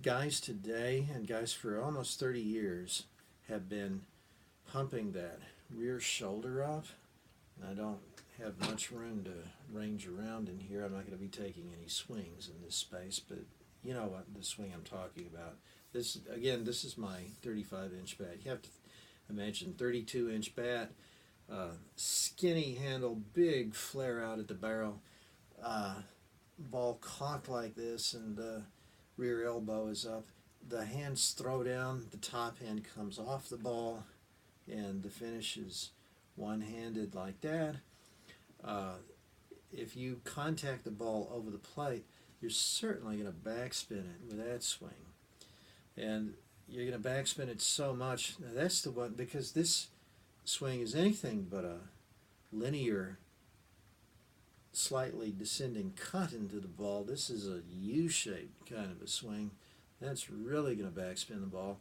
guys today and guys for almost 30 years have been pumping that rear shoulder up. I don't have much room to range around in here. I'm not going to be taking any swings in this space, but you know what the swing I'm talking about. This again, this is my 35-inch bat. You have to imagine 32-inch bat, skinny handle, big flare out at the barrel, ball cocked like this, and the rear elbow is up. The hands throw down, the top hand comes off the ball, and the finish is one-handed like that. If you contact the ball over the plate, you're certainly going to backspin it with that swing. And you're going to backspin it so much. Now that's the one, because this swing is anything but a linear, slightly descending cut into the ball. This is a U-shaped kind of a swing. That's really going to backspin the ball.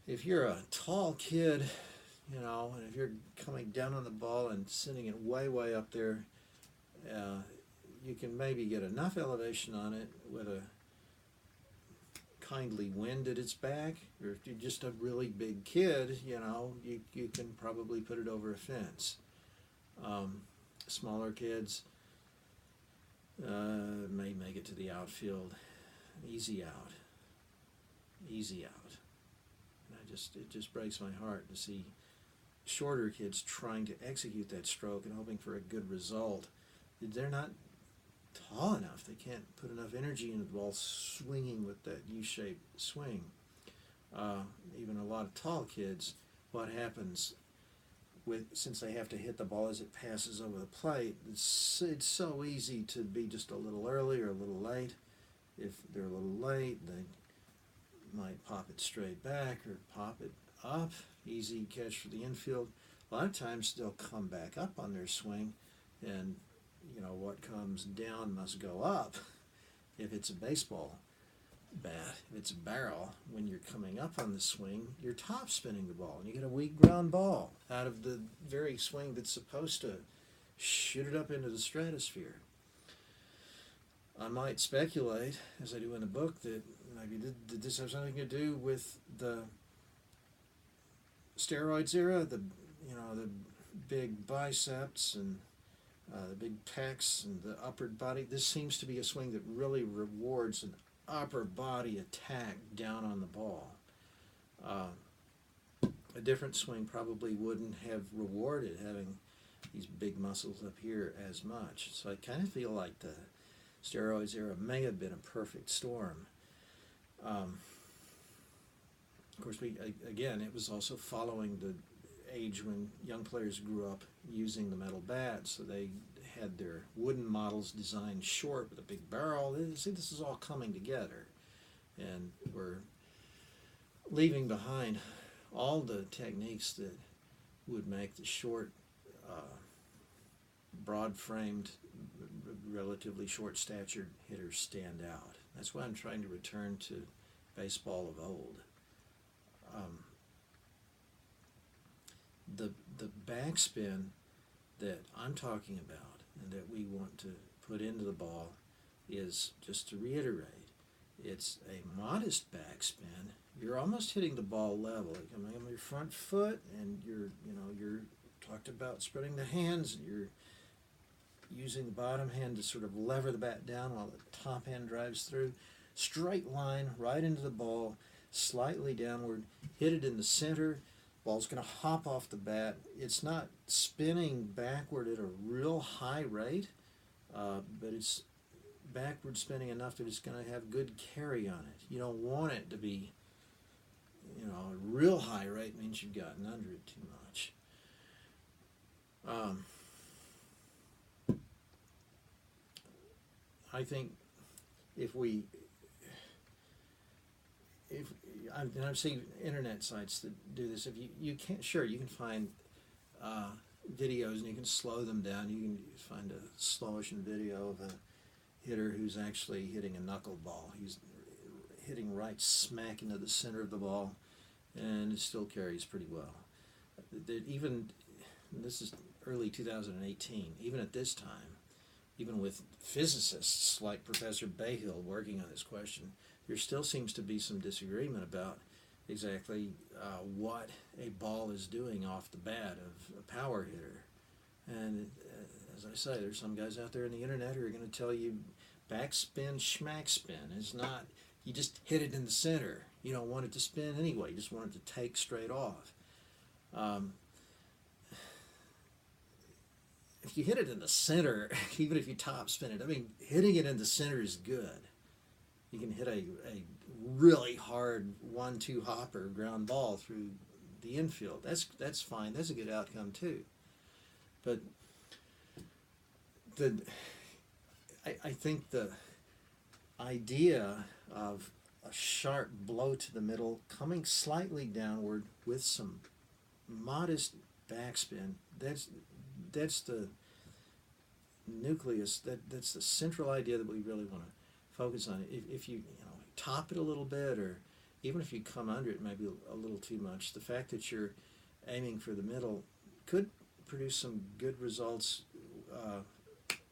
If you're a tall kid, you know, and if you're coming down on the ball and sending it way, way up there, you can maybe get enough elevation on it with a kindly wind at its back. Or if you're just a really big kid, you know, you can probably put it over a fence. Smaller kids may make it to the outfield. Easy out. Easy out. And it just breaks my heart to see shorter kids trying to execute that stroke and hoping for a good result. They're not tall enough. They can't put enough energy into the ball swinging with that U-shaped swing. Even a lot of tall kids, what happens since they have to hit the ball as it passes over the plate, it's so easy to be just a little early or a little late. If they're a little late, they might pop it straight back or pop it up. Easy catch for the infield. A lot of times they'll come back up on their swing, and you know what comes down must go up. If it's a baseball bat, if it's a barrel, when you're coming up on the swing, you're top spinning the ball, and you get a weak ground ball out of the very swing that's supposed to shoot it up into the stratosphere. I might speculate, as I do in the book, that maybe did this have something to do with the Steroids Era, the big biceps and the big pecs and the upper body. This seems to be a swing that really rewards an upper body attack down on the ball. A different swing probably wouldn't have rewarded having these big muscles up here as much. So I kind of feel like the Steroids Era may have been a perfect storm. Of course, it was also following the age when young players grew up using the metal bat, so they had their wooden models designed short with a big barrel. See, this is all coming together, and we're leaving behind all the techniques that would make the short, broad-framed, relatively short-statured hitters stand out. That's why I'm trying to return to baseball of old. The backspin that I'm talking about and that we want to put into the ball is, just to reiterate, it's a modest backspin. You're almost hitting the ball level. You're coming on your front foot, and you're talked about spreading the hands, and you're using the bottom hand to sort of lever the bat down while the top hand drives through. Straight line right into the ball, slightly downward, hit it in the center. Ball's going to hop off the bat. It's not spinning backward at a real high rate, but it's backward spinning enough that it's going to have good carry on it. You don't want it to be, a real high rate means you've gotten under it too much. I think I've seen internet sites that do this. If you can't, sure, you can find videos and you can slow them down. You can find a slow motion video of a hitter who's actually hitting a knuckleball. He's hitting right smack into the center of the ball, and it still carries pretty well. Even, this is early 2018, even at this time, even with physicists like Professor Bayhill working on this question, there still seems to be some disagreement about exactly what a ball is doing off the bat of a power hitter. And as I say, there's some guys out there on the internet who are going to tell you backspin, schmack spin is not, you just hit it in the center. You don't want it to spin anyway, you just want it to take straight off. If you hit it in the center, even if you top spin it, I mean, hitting it in the center is good. You can hit a really hard 1-2 hopper ground ball through the infield. That's fine. That's a good outcome too. But I think the idea of a sharp blow to the middle, coming slightly downward with some modest backspin, that's the nucleus, that's the central idea that we really want to focus on. If you top it a little bit, or even if you come under it maybe a little too much, the fact that you're aiming for the middle could produce some good results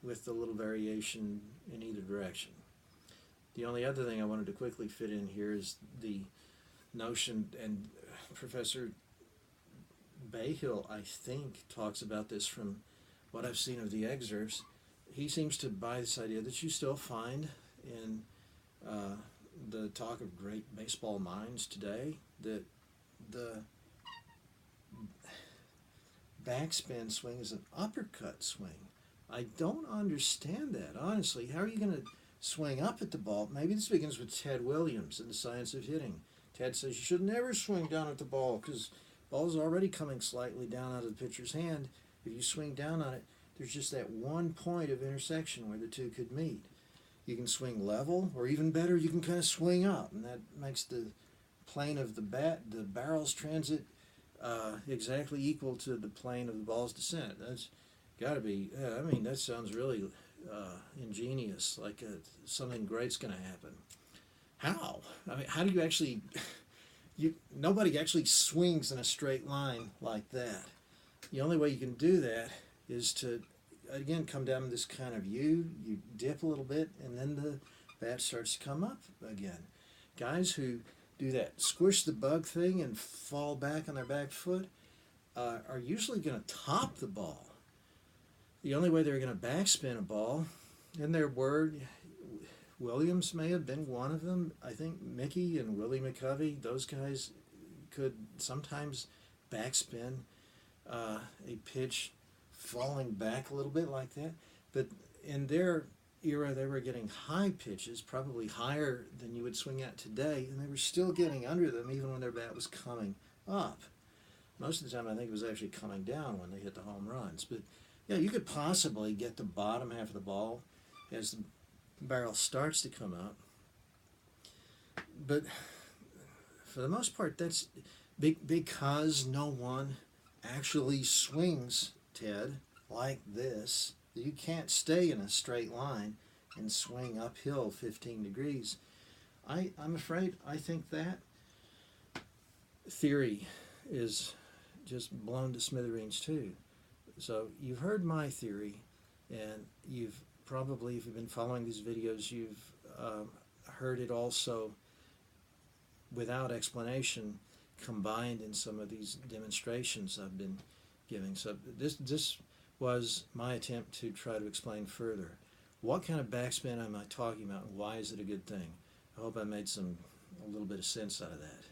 with a little variation in either direction. The only other thing I wanted to quickly fit in here is the notion, and Professor Bayhill, I think, talks about this from what I've seen of the excerpts. He seems to buy this idea that you still find in the talk of great baseball minds today, that the backspin swing is an uppercut swing. I don't understand that, honestly. How are you going to swing up at the ball? Maybe this begins with Ted Williams in The Science of Hitting. Ted says you should never swing down at the ball because the ball's already coming slightly down out of the pitcher's hand. If you swing down on it, there's just that one point of intersection where the two could meet. You can swing level, or even better, you can kind of swing up, and that makes the plane of the barrel's transit exactly equal to the plane of the ball's descent. That's got to be, I mean, that sounds really ingenious, like something great's going to happen. How? I mean, how do you actually, nobody actually swings in a straight line like that. The only way you can do that is to, again, come down to this kind of U, you dip a little bit, and then the bat starts to come up again. Guys who do that squish the bug thing and fall back on their back foot are usually going to top the ball. The only way they're going to backspin a ball, in their word, Williams may have been one of them. I think Mickey and Willie McCovey, those guys could sometimes backspin a pitch falling back a little bit like that. But in their era, they were getting high pitches, probably higher than you would swing at today, and they were still getting under them even when their bat was coming up. Most of the time, I think it was actually coming down when they hit the home runs. But yeah, you could possibly get the bottom half of the ball as the barrel starts to come up. But for the most part, that's because no one actually swings, Ted, like this. You can't stay in a straight line and swing uphill 15 degrees. I'm afraid I think that theory is just blown to smithereens too. So you've heard my theory, and you've probably, if you've been following these videos, you've heard it also without explanation combined in some of these demonstrations I've been giving. So this was my attempt to try to explain further. What kind of backspin am I talking about, and why is it a good thing? I hope I made a little bit of sense out of that.